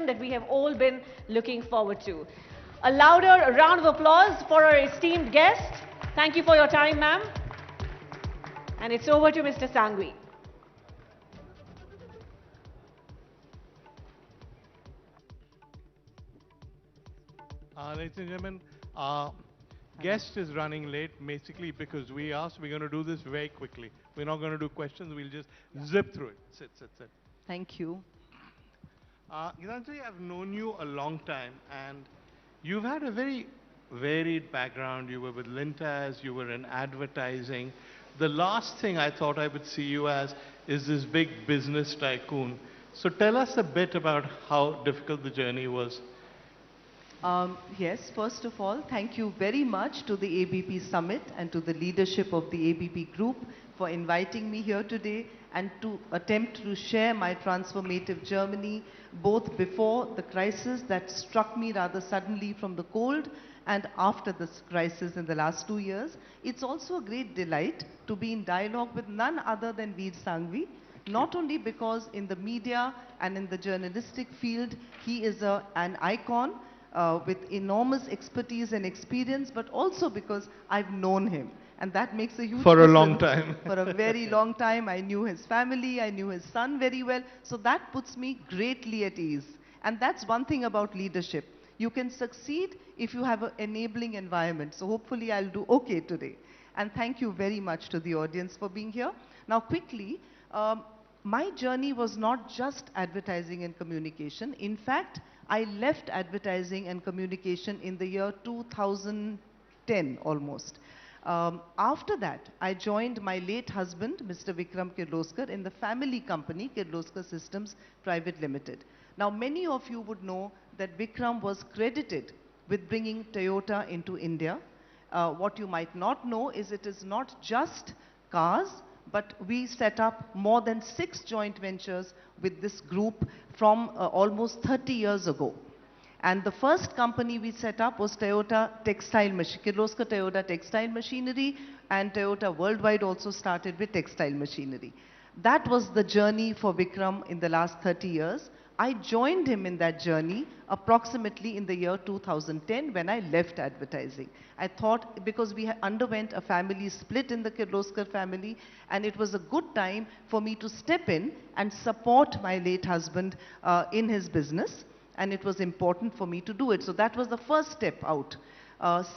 that we have all been looking forward to. A louder round of applause for our esteemed guest. Thank you for your time, ma'am. And it's over to Mr. Sangvi. Ladies and gentlemen, our guest is running late basically because we asked we're going to do this very quickly. We're not going to do questions, we'll just zip through it. Sit. Thank you. Geetanjali, I've known you a long time and you've had a very varied background. You were with Lintas, you were in advertising. The last thing I thought I would see you as is this big business tycoon. So tell us a bit about how difficult the journey was. Yes, first of all, thank you very much to the ABP Summit and to the leadership of the ABP Group for inviting me here today and to attempt to share my transformative journey both before the crisis that struck me rather suddenly from the cold and after this crisis in the last 2 years. It's also a great delight to be in dialogue with none other than Veer Sangvi, not only because in the media and in the journalistic field he is an icon, with enormous expertise and experience, but also because I've known him. And that makes a huge difference. For a long time. For a very long time. I knew his family, I knew his son very well. So that puts me greatly at ease. And that's one thing about leadership. You can succeed if you have an enabling environment. So hopefully I'll do okay today. And thank you very much to the audience for being here. Now quickly, my journey was not just advertising and communication. In fact, I left advertising and communication in the year 2010 almost. After that, I joined my late husband, Mr. Vikram Kirloskar, in the family company, Kirloskar Systems Pvt Ltd. Now, many of you would know that Vikram was credited with bringing Toyota into India. What you might not know is it is not just cars, but we set up more than 6 joint ventures with this group from almost 30 years ago. And the first company we set up was Toyota Textile Machinery, Kirloskar Toyota Textile Machinery, and Toyota Worldwide also started with textile machinery. That was the journey for Vikram in the last 30 years. I joined him in that journey approximately in the year 2010 when I left advertising. I thought because we underwent a family split in the Kirloskar family and it was a good time for me to step in and support my late husband in his business, and it was important for me to do it. So that was the first step out.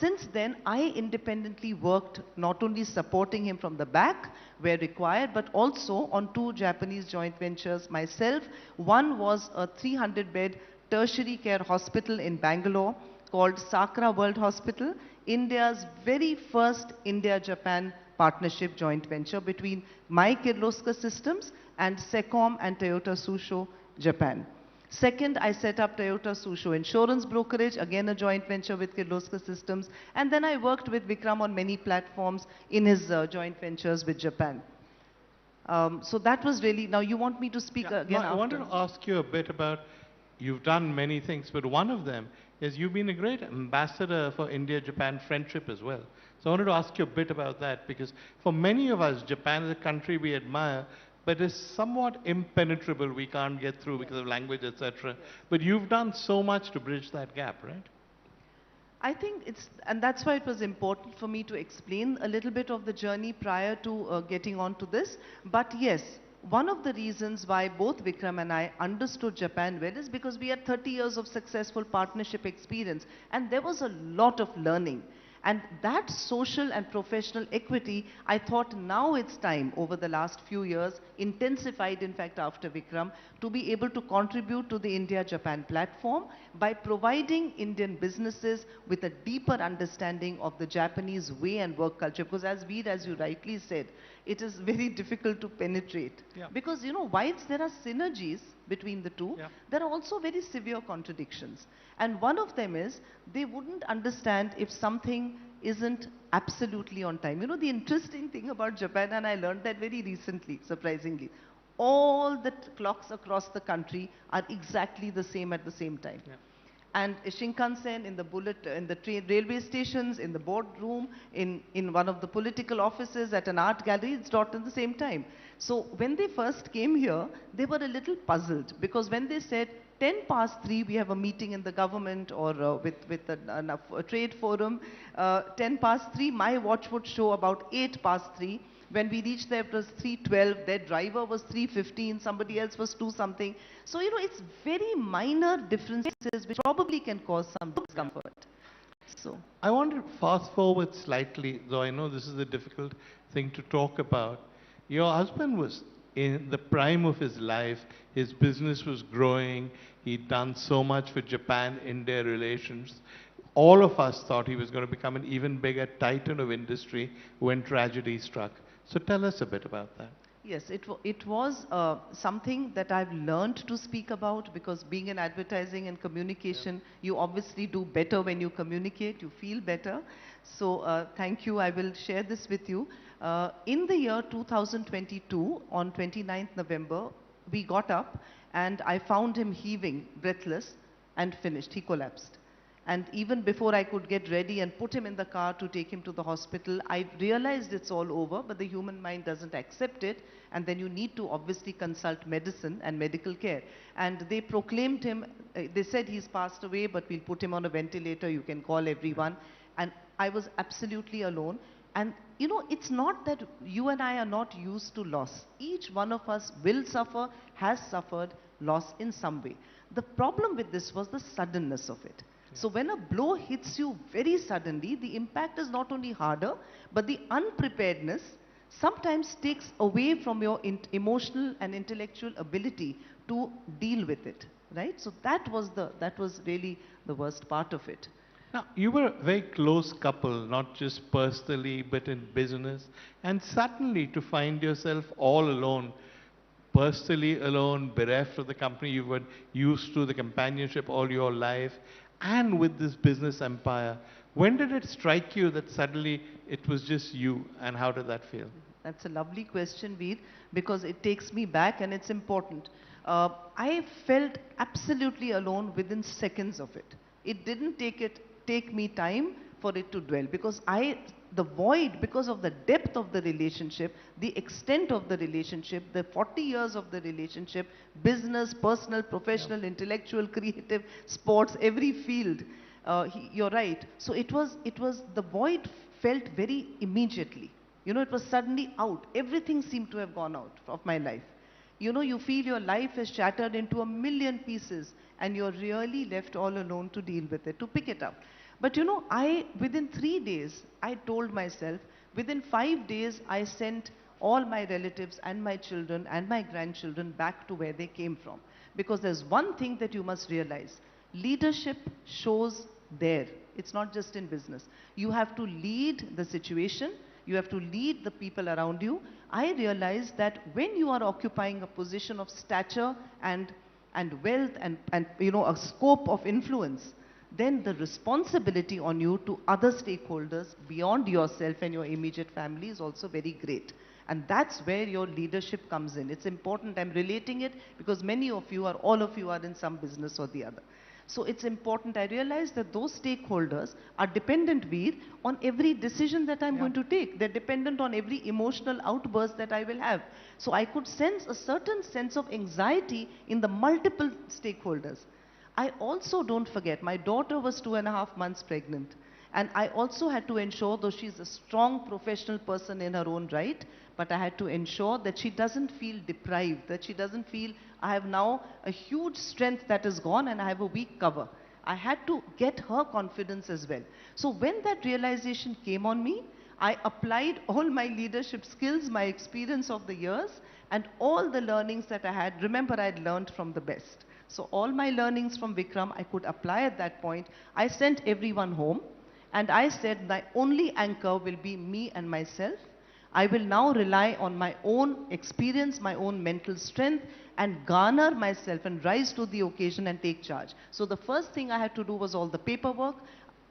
Since then, I independently worked not only supporting him from the back where required, but also on 2 Japanese joint ventures myself. One was a 300-bed tertiary care hospital in Bangalore called Sakra World Hospital, India's very first India-Japan partnership joint venture between my Kirloskar Systems and Secom and Toyota Susho, Japan. Second, I set up Toyota Susho Insurance Brokerage, again a joint venture with Kirloskar Systems. And then I worked with Vikram on many platforms in his joint ventures with Japan. So that was really, now you want me to speak again after? I wanted to ask you a bit about, you've done many things, but one of them is you've been a great ambassador for India-Japan friendship as well. So I wanted to ask you a bit about that, because for many of us, Japan is a country we admire, but it's somewhat impenetrable. We can't get through because of language, etc. But you've done so much to bridge that gap, right? I think it's, and that's why it was important for me to explain a little bit of the journey prior to getting on to this. But yes, one of the reasons why both Vikram and I understood Japan well is because we had 30 years of successful partnership experience, and there was a lot of learning. And that social and professional equity, I thought now it's time over the last few years, intensified in fact after Vikram, to be able to contribute to the India-Japan platform by providing Indian businesses with a deeper understanding of the Japanese way and work culture. Because as Veer, as you rightly said, it is very difficult to penetrate. Yeah. Because, you know, whilst there are synergies between the two, there are also very severe contradictions. And one of them is, they wouldn't understand if something isn't absolutely on time. You know, the interesting thing about Japan, and I learned that very recently, surprisingly, all the clocks across the country are exactly the same at the same time. Yeah. And Shinkansen, in the bullet, in the train, railway stations, in the boardroom, in one of the political offices, at an art gallery, it's not at the same time. So when they first came here, they were a little puzzled, because when they said 10 past 3, we have a meeting in the government or with a trade forum. 10 past 3, my watch would show about 8 past 3. When we reached there, it was 3:12. Their driver was 3:15. Somebody else was 2 something. So, you know, it's very minor differences which probably can cause some discomfort. So I want to fast forward slightly, though I know this is a difficult thing to talk about. Your husband was in the prime of his life. His business was growing. He'd done so much for Japan-India relations. All of us thought he was going to become an even bigger titan of industry when tragedy struck. So tell us a bit about that. yes, it was something that I've learned to speak about, because being in advertising and communication, you obviously do better when you communicate, you feel better. So thank you. I will share this with you. In the year 2022, on 29th November, we got up and I found him heaving, breathless, and finished. He collapsed. And even before I could get ready and put him in the car to take him to the hospital, I realized it's all over, but the human mind doesn't accept it. And then you need to obviously consult medicine and medical care. And they proclaimed him, they said he's passed away, but we'll put him on a ventilator. You can call everyone. And I was absolutely alone. And you know, it's not that you and I are not used to loss. Each one of us will suffer, has suffered loss in some way. The problem with this was the suddenness of it. So when a blow hits you very suddenly, the impact is not only harder, but the unpreparedness sometimes takes away from your emotional and intellectual ability to deal with it, right? So that was really the worst part of it. Now, you were a very close couple, not just personally, but in business. And suddenly to find yourself all alone, personally alone, bereft of the company you were used to, the companionship all your life, and with this business empire, when did it strike you that suddenly it was just you, and how did that feel? That's a lovely question, Veer, because it takes me back and it's important. I felt absolutely alone within seconds of it. It didn't take me time for it to dwell, because the void, because of the depth of the relationship, the extent of the relationship, the 40 years of the relationship, business, personal, professional, intellectual, creative, sports, every field, you're right. So it was, the void felt very immediately. You know, it was suddenly out. Everything seemed to have gone out of my life. You know, you feel your life is shattered into a million pieces and you're really left all alone to deal with it, to pick it up. But you know, within 3 days, I told myself, within 5 days, I sent all my relatives and my children and my grandchildren back to where they came from. Because there's one thing that you must realize. Leadership shows there. It's not just in business. You have to lead the situation. You have to lead the people around you. I realized that when you are occupying a position of stature and wealth and you know, a scope of influence, then the responsibility on you to other stakeholders beyond yourself and your immediate family is also very great. And that's where your leadership comes in. It's important. I'm relating it because many of you, or all of you, are in some business or the other. So it's important. I realize that those stakeholders are dependent, Veer, on every decision that I'm going to take. They're dependent on every emotional outburst that I will have. So I could sense a certain sense of anxiety in the multiple stakeholders. I also, don't forget, my daughter was 2.5 months pregnant. And I also had to ensure, though she's a strong professional person in her own right, but I had to ensure that she doesn't feel deprived, that she doesn't feel I have now a huge strength that is gone and I have a weak cover. I had to get her confidence as well. So when that realization came on me, I applied all my leadership skills, my experience of the years, and all the learnings that I had. Remember, I had learned from the best. So all my learnings from Vikram, I could apply at that point. I sent everyone home. And I said, my only anchor will be me and myself. I will now rely on my own experience, my own mental strength, and garner myself and rise to the occasion and take charge. So the first thing I had to do was all the paperwork.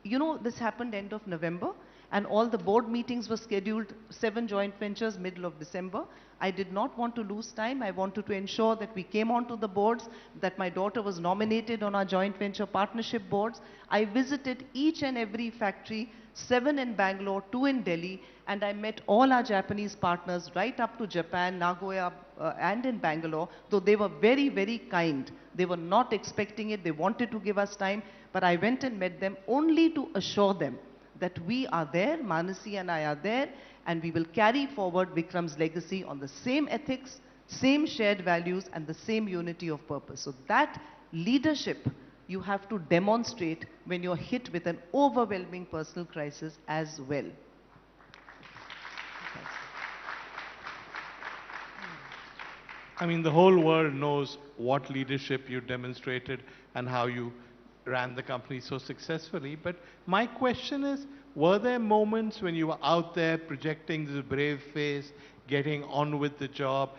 You know, this happened end of November. and all the board meetings were scheduled, 7 joint ventures, middle of December. I did not want to lose time. I wanted to ensure that we came onto the boards, that my daughter was nominated on our joint venture partnership boards. I visited each and every factory, 7 in Bangalore, 2 in Delhi, and I met all our Japanese partners right up to Japan, Nagoya, and in Bangalore, though they were very, very kind. They were not expecting it. They wanted to give us time, but I went and met them only to assure them that we are there, Manasi and I are there, and we will carry forward Vikram's legacy on the same ethics, same shared values, and the same unity of purpose. So that leadership you have to demonstrate when you're hit with an overwhelming personal crisis as well. I mean, the whole world knows what leadership you demonstrated and how you ran the company so successfully. But my question is, were there moments when you were out there projecting this brave face, getting on with the job,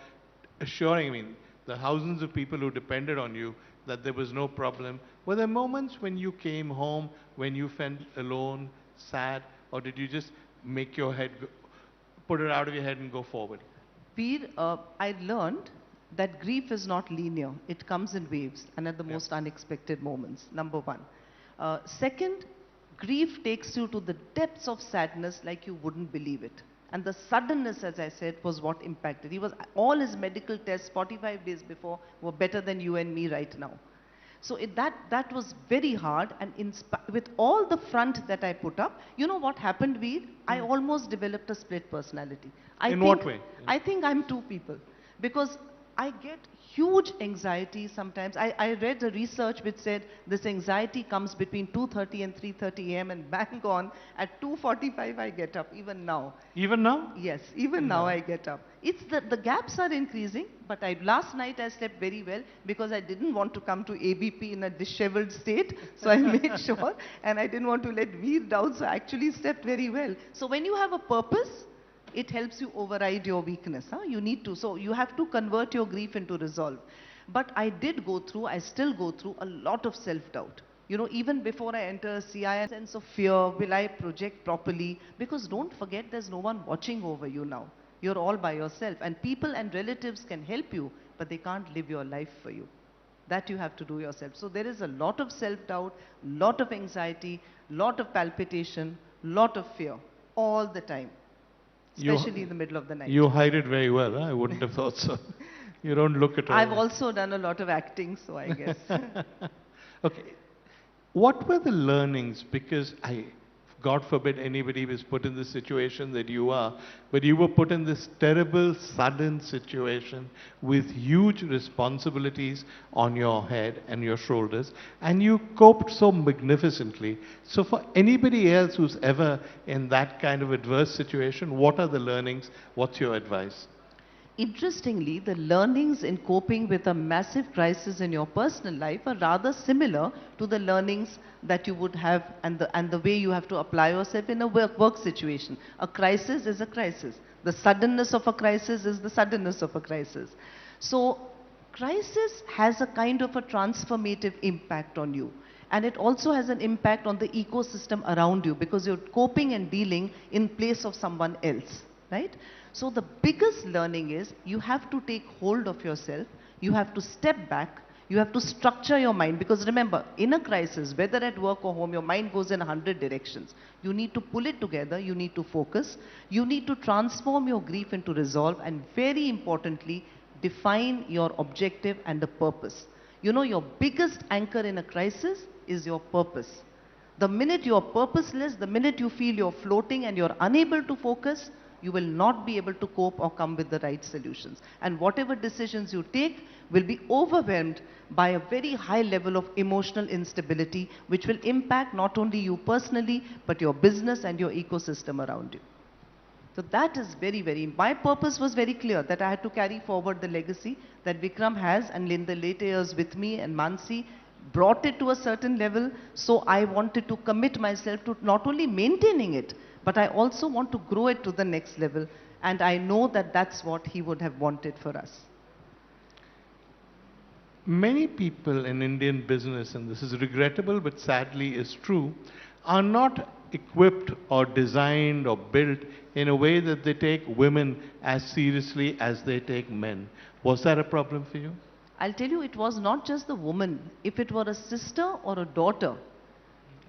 assuring, I mean, the thousands of people who depended on you that there was no problem? Were there moments when you came home, when you felt alone, sad, or did you just make your head, put it out of your head and go forward? Veer, I learned that grief is not linear. It comes in waves and at the most unexpected moments, number one. Second, grief takes you to the depths of sadness like you wouldn't believe it. And the suddenness, as I said, was what impacted. All his medical tests 45 days before were better than you and me right now. So that was very hard, and with all the front that I put up, you know what happened, Veer? I almost developed a split personality. In what way? I think I'm 2 people, because I get huge anxiety sometimes. I read a research which said this anxiety comes between 2:30 and 3:30 a.m. and bang on at 2:45 I get up, even now. Even now? Yes, even now I get up. It's the gaps are increasing, but last night I slept very well because I didn't want to come to ABP in a disheveled state, so I made sure, and I didn't want to let Veer down, so I actually slept very well. So when you have a purpose, it helps you override your weakness. You need to. So you have to convert your grief into resolve. But I did go through, I still go through a lot of self-doubt. You know, even before I enter CI, a sense of fear, will I project properly? Because don't forget, there's no one watching over you now. You're all by yourself. And people and relatives can help you, but they can't live your life for you. That you have to do yourself. So there is a lot of self-doubt, lot of anxiety, lot of palpitation, lot of fear, all the time. Especially in the middle of the night. You hide it very well, huh? I wouldn't have thought so. You don't look at all. I've also done a lot of acting, so I guess. Okay. What were the learnings? Because God forbid anybody was put in the situation that you are, but you were put in this terrible, sudden situation with huge responsibilities on your head and your shoulders, and you coped so magnificently. So for anybody else who's ever in that kind of adverse situation, what are the learnings? What's your advice? Interestingly, the learnings in coping with a massive crisis in your personal life are rather similar to the learnings that you would have and the way you have to apply yourself in a work situation. A crisis is a crisis. The suddenness of a crisis is the suddenness of a crisis. So, crisis has a kind of a transformative impact on you. And it also has an impact on the ecosystem around you because you're coping and dealing in place of someone else, right? So the biggest learning is you have to take hold of yourself, you have to step back, you have to structure your mind, because remember, in a crisis, whether at work or home, your mind goes in 100 directions. You need to pull it together, you need to focus, you need to transform your grief into resolve, and very importantly, define your objective and the purpose. You know, your biggest anchor in a crisis is your purpose. The minute you're purposeless, the minute you feel you're floating and you're unable to focus, you will not be able to cope or come with the right solutions. And whatever decisions you take will be overwhelmed by a very high level of emotional instability, which will impact not only you personally, but your business and your ecosystem around you. So that is my purpose was very clear, that I had to carry forward the legacy that Vikram has, and in the later years with me and Mansi, brought it to a certain level. So I wanted to commit myself to not only maintaining it, but I also want to grow it to the next level. And I know that that's what he would have wanted for us. Many people in Indian business, and this is regrettable but sadly is true, are not equipped or designed or built in a way that they take women as seriously as they take men. Was that a problem for you? I'll tell you, it was not just the woman. If it were a sister or a daughter,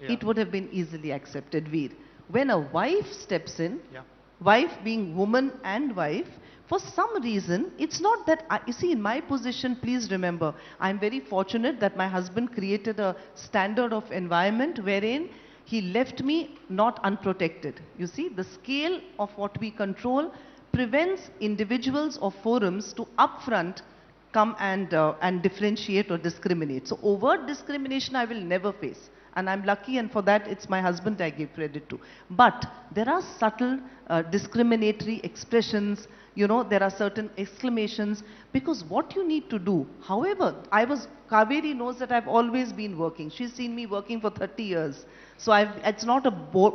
it would have been easily accepted, Veer. When a wife steps in, wife being woman and wife, for some reason, it's not that, you see, in my position, please remember, I'm very fortunate that my husband created a standard of environment wherein he left me not unprotected. You see, the scale of what we control prevents individuals or forums to upfront come and differentiate or discriminate. So overt discrimination I will never face. And I'm lucky, and for that it's my husband I give credit to. But there are subtle discriminatory expressions, you know, there are certain exclamations, because what you need to do, however, Kaveri knows that I've always been working. She's seen me working for 30 years. So it's not a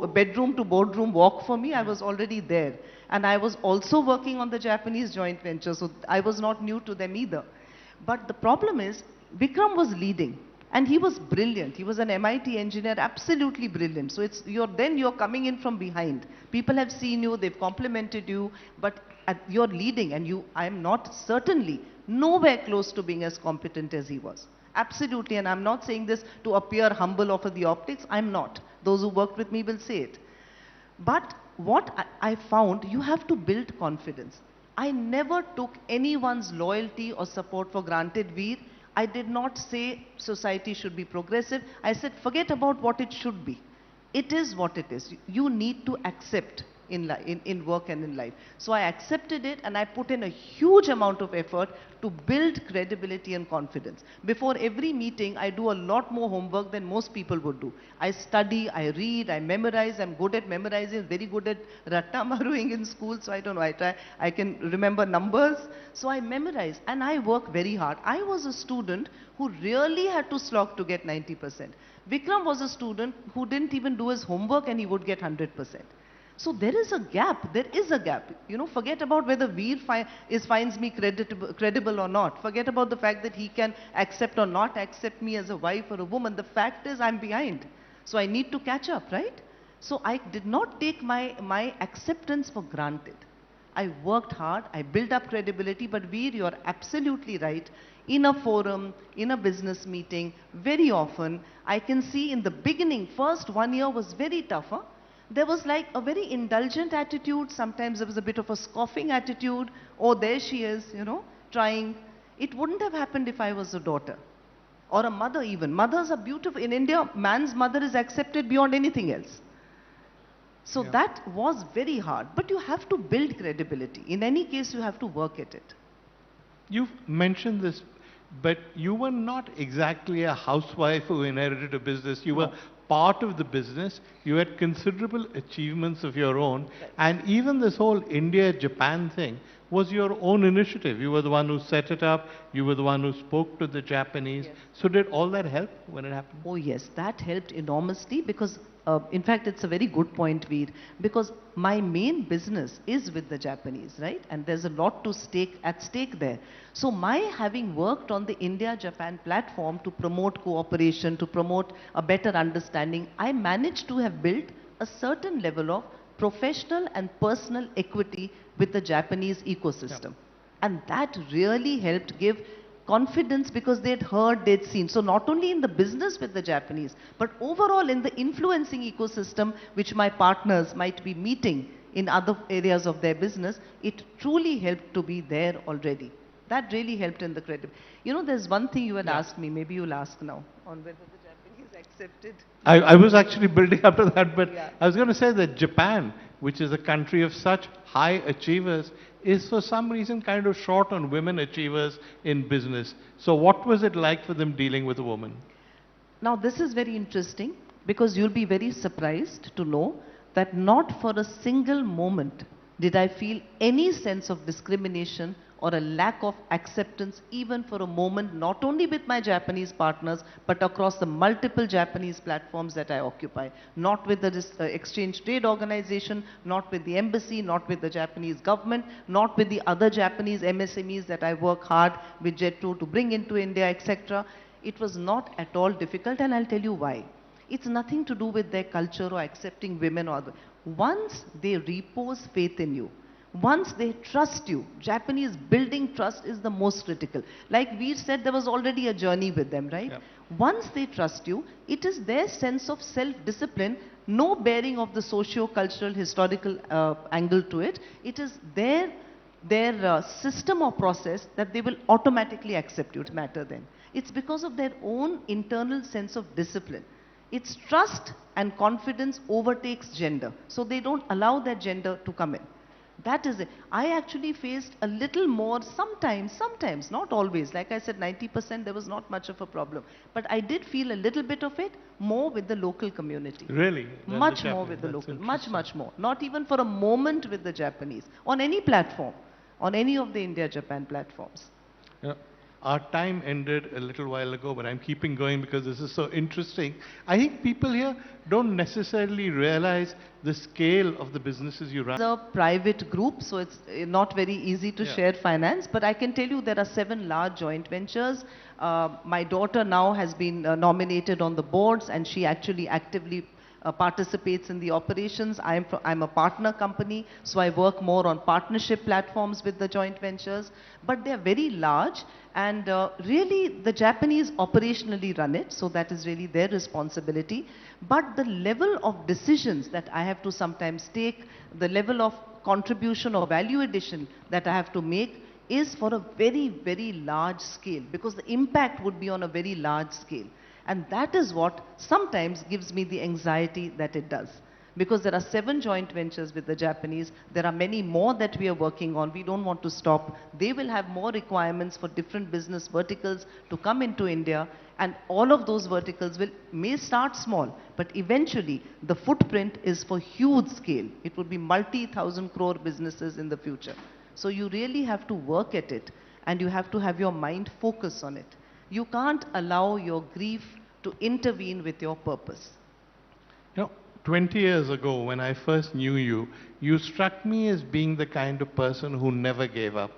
bedroom to boardroom walk for me, I was already there. And I was also working on the Japanese joint venture, so I was not new to them either. But the problem is, Vikram was leading. And he was brilliant. He was an MIT engineer, absolutely brilliant. So then you're coming in from behind. People have seen you, they've complimented you, but you're leading, and I'm not certainly nowhere close to being as competent as he was. Absolutely, and I'm not saying this to appear humble or for the optics. I'm not. Those who worked with me will say it. But what I found, you have to build confidence. I never took anyone's loyalty or support for granted, Veer. I did not say society should be progressive. I said, forget about what it should be. It is what it is. You need to accept in work and in life. So I accepted it, and I put in a huge amount of effort to build credibility and confidence. Before every meeting, I do a lot more homework than most people would do. I study, I read, I memorize. I'm good at memorizing, very good at ratta maruing in school, so I don't know, I can remember numbers. So I memorize, and I work very hard. I was a student who really had to slog to get 90%. Vikram was a student who didn't even do his homework, and he would get 100%. So there is a gap. There is a gap. You know, forget about whether Veer finds me credible or not. Forget about the fact that he can accept or not accept me as a wife or a woman. The fact is I'm behind. So I need to catch up, right? So I did not take my acceptance for granted. I worked hard. I built up credibility. But Veer, you're absolutely right. In a forum, in a business meeting, very often, I can see in the beginning, first 1 year was very tougher. There was like a very indulgent attitude. Sometimes there was a bit of a scoffing attitude. Oh, there she is, you know, trying. It wouldn't have happened if I was a daughter or a mother even. Mothers are beautiful. In India, man's mother is accepted beyond anything else. So that was very hard. But you have to build credibility. In any case, you have to work at it. You've mentioned this, but you were not exactly a housewife who inherited a business. You were part of the business. You had considerable achievements of your own. And even this whole India-Japan thing was your own initiative. You were the one who set it up. You were the one who spoke to the Japanese. Yes. So did all that help when it happened? Oh yes, that helped enormously because, in fact, it's a very good point, Veer, because my main business is with the Japanese, right? And there's a lot at stake there. So my having worked on the India-Japan platform to promote cooperation, to promote a better understanding, I managed to have built a certain level of professional and personal equity with the Japanese ecosystem. And that really helped give confidence because they'd heard, they'd seen. So not only in the business with the Japanese, but overall in the influencing ecosystem which my partners might be meeting in other areas of their business, it truly helped to be there already. That really helped in the credit. You know, there's one thing you had asked me, maybe you'll ask now, on whether the Japanese accepted. I was actually building up to that, but I was going to say that Japan, which is a country of such high achievers, is for some reason kind of short on women achievers in business. So what was it like for them dealing with a woman? Now this is very interesting because you'll be very surprised to know that not for a single moment did I feel any sense of discrimination or a lack of acceptance even for a moment, not only with my Japanese partners, but across the multiple Japanese platforms that I occupy. Not with the Exchange Trade Organization, not with the embassy, not with the Japanese government, not with the other Japanese MSMEs that I work hard with Jet2 to bring into India, etc. It was not at all difficult, and I'll tell you why. It's nothing to do with their culture or accepting women or other. Once they repose faith in you, once they trust you, Japanese building trust is the most critical. Like we said, there was already a journey with them, right? Yep. Once they trust you, it is their sense of self-discipline, no bearing of the socio-cultural, historical angle to it. It is their system or process that they will automatically accept you. It matter then. It's because of their own internal sense of discipline. It's trust and confidence overtakes gender. So they don't allow their gender to come in. That is it. I actually faced a little more sometimes, not always. Like I said, 90% there was not much of a problem. But I did feel a little bit of it more with the local community. Really? Much more with the local. Much more. Not even for a moment with the Japanese. On any platform. On any of the India-Japan platforms. Yeah. Our time ended a little while ago, but I'm keeping going because this is so interesting. I think people here don't necessarily realize the scale of the businesses you run. It's a private group, so it's not very easy to share finance, but I can tell you there are 7 large joint ventures. My daughter now has been nominated on the boards, and she actually actively participates in the operations. I'm a partner company, so I work more on partnership platforms with the joint ventures. But they're very large, and really the Japanese operationally run it, so that is really their responsibility. But the level of decisions that I have to sometimes take, the level of contribution or value addition that I have to make is for a very, very large scale, because the impact would be on a very large scale. And that is what sometimes gives me the anxiety that it does. Because there are 7 joint ventures with the Japanese. There are many more that we are working on. We don't want to stop. They will have more requirements for different business verticals to come into India. And all of those verticals may start small, but eventually the footprint is for huge scale. It would be multi-thousand crore businesses in the future. So you really have to work at it, and you have to have your mind focus on it. You can't allow your grief to intervene with your purpose. You know, 20 years ago, when I first knew you, you struck me as being the kind of person who never gave up,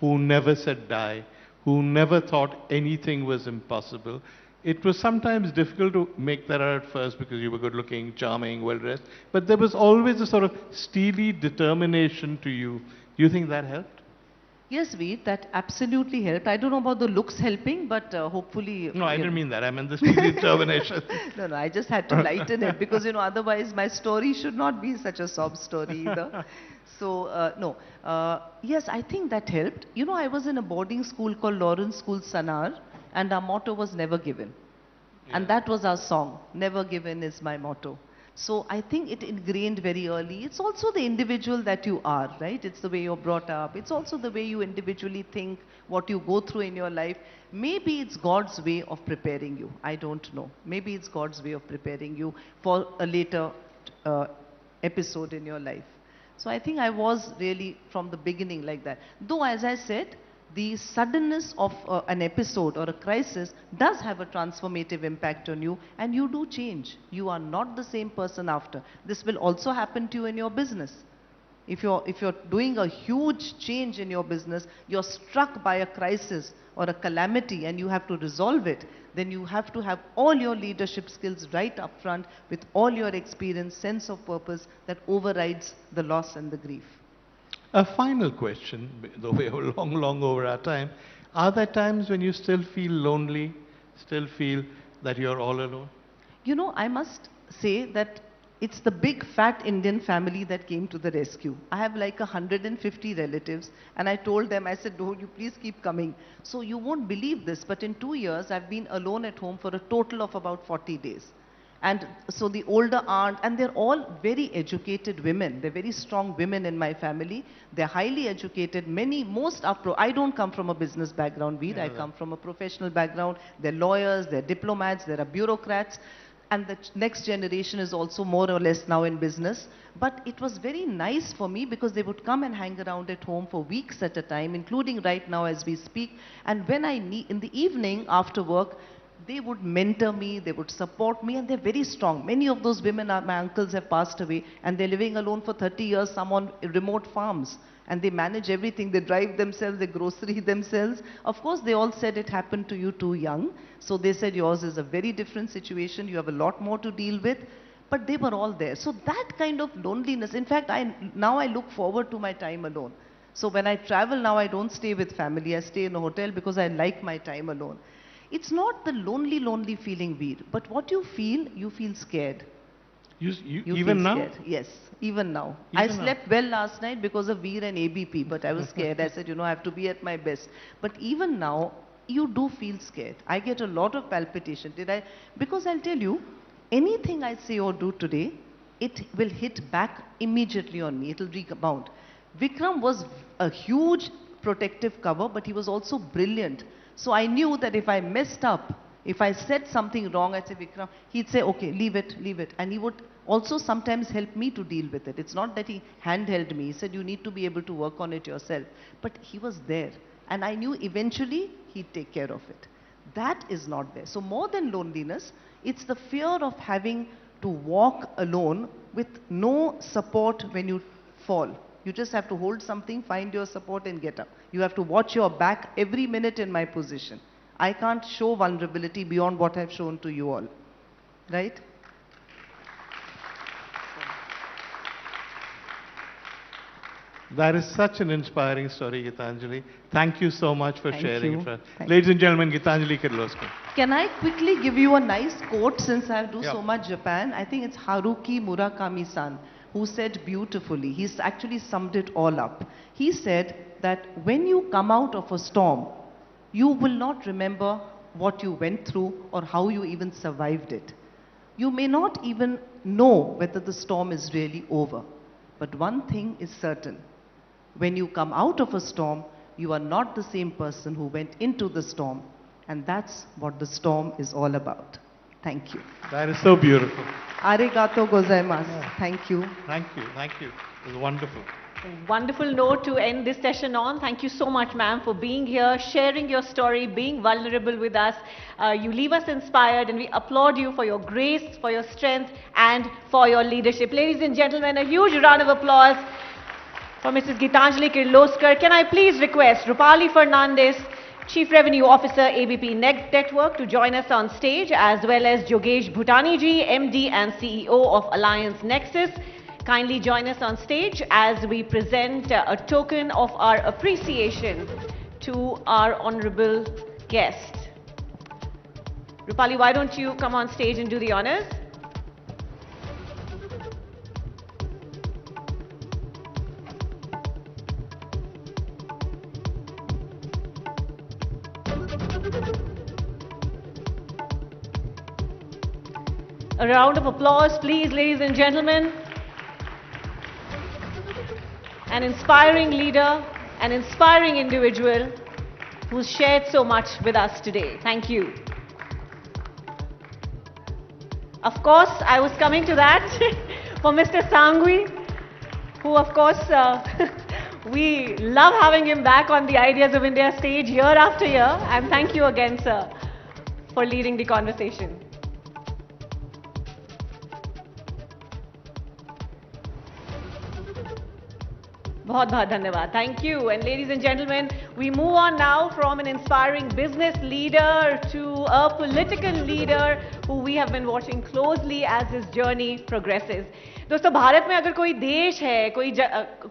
who never said die, who never thought anything was impossible. It was sometimes difficult to make that out at first because you were good looking, charming, well dressed, but there was always a sort of steely determination to you. Do you think that helped? Yes, Veer, that absolutely helped. I don't know about the looks helping, but hopefully... No, I didn't mean that. I meant the steely determination. No, I just had to lighten it because, otherwise my story should not be such a sob story either. So, yes, I think that helped. I was in a boarding school called Lawrence School, Sanar, and our motto was never given. Yeah. And that was our song, never given is my motto. So I think it ingrained very early. It's also the individual that you are, right? It's the way you're brought up. It's also the way you individually think, what you go through in your life. Maybe it's God's way of preparing you. I don't know. Maybe it's God's way of preparing you for a later episode in your life. So I think I was really from the beginning like that. Though, as I said, the suddenness of an episode or a crisis does have a transformative impact on you, and you do change. You are not the same person after. This will also happen to you in your business. If you're doing a huge change in your business, you're struck by a crisis or a calamity and you have to resolve it, then you have to have all your leadership skills right up front with all your experience, sense of purpose that overrides the loss and the grief. A final question, though we are long over our time. Are there times when you still feel lonely, still feel that you're all alone? I must say that it's the big fat Indian family that came to the rescue. I have like 150 relatives, and I told them, I said, "Oh, you please keep coming." So you won't believe this, but in 2 years, I've been alone at home for a total of about 40 days. And so the older aunt, and they're all very educated women. They're very strong women in my family. They're highly educated. Most are I don't come from a business background, Veer. I come from a professional background. They're lawyers, they're diplomats, they're bureaucrats. And the next generation is also more or less now in business. But it was very nice for me because they would come and hang around at home for weeks at a time, including right now as we speak. And when in the evening after work, they would mentor me, they would support me, and they're very strong. Many of those women, my uncles, have passed away, and they're living alone for 30 years, some on remote farms. And they manage everything. They drive themselves, they grocery themselves. Of course, they all said it happened to you too young. So they said yours is a very different situation. You have a lot more to deal with. But they were all there. So that kind of loneliness, in fact, now I look forward to my time alone. So when I travel now, I don't stay with family. I stay in a hotel because I like my time alone. It's not the lonely, lonely feeling, Veer. But what you feel scared. You feel even now? Scared. Yes, even now. Even I slept well last night because of Veer and ABP, but I was scared. I said, I have to be at my best. But even now, you do feel scared. I get a lot of palpitation. Because I'll tell you, anything I say or do today, it will hit back immediately on me. It will rebound. Vikram was a huge protective cover, but he was also brilliant. So I knew that if I messed up, if I said something wrong, I'd say, Vikram, he'd say, okay, leave it, leave it. And he would also sometimes help me to deal with it. It's not that he handheld me. He said, you need to be able to work on it yourself. But he was there. And I knew eventually he'd take care of it. That is not there. So more than loneliness, it's the fear of having to walk alone with no support when you fall. You just have to hold something, find your support and get up. You have to watch your back every minute in my position. I can't show vulnerability beyond what I've shown to you all. Right? That is such an inspiring story, Geetanjali. Thank you so much for sharing it. Thank Ladies and gentlemen, Geetanjali Kirloskar. Can I quickly give you a nice quote since I do Yeah. so much Japan? I think it's Haruki Murakami-san who said beautifully. He's actually summed it all up. He said that when you come out of a storm, you will not remember what you went through or how you even survived it. You may not even know whether the storm is really over. But one thing is certain. When you come out of a storm, you are not the same person who went into the storm. And that's what the storm is all about. Thank you. That is so beautiful. Arigato gozaimasu. Thank you. Thank you. Thank you. It was wonderful. Wonderful note to end this session on. Thank you so much, ma'am, for being here, sharing your story, being vulnerable with us. You leave us inspired, and we applaud you for your grace, for your strength, and for your leadership. Ladies and gentlemen, a huge round of applause for Mrs. Geetanjali Kirloskar. Can I please request Rupali Fernandez, Chief Revenue Officer, ABP Network, to join us on stage, as well as Jogesh Bhutani ji, MD and CEO of Alliance Nexus. Kindly join us on stage as we present a token of our appreciation to our honorable guest. Rupali, why don't you come on stage and do the honors? A round of applause, please, ladies and gentlemen. An inspiring leader, an inspiring individual who's shared so much with us today. Thank you. Of course, I was coming to that for Mr. Sangui, who of course, we love having him back on the Ideas of India stage year after year. And thank you again, sir, for leading the conversation. बहुत बहुत धन्यवाद. Thank you. And ladies and gentlemen, we move on now from an inspiring business leader to a political leader who we have been watching closely as his journey progresses. दोस्तों, भारत में अगर कोई देश है, कोई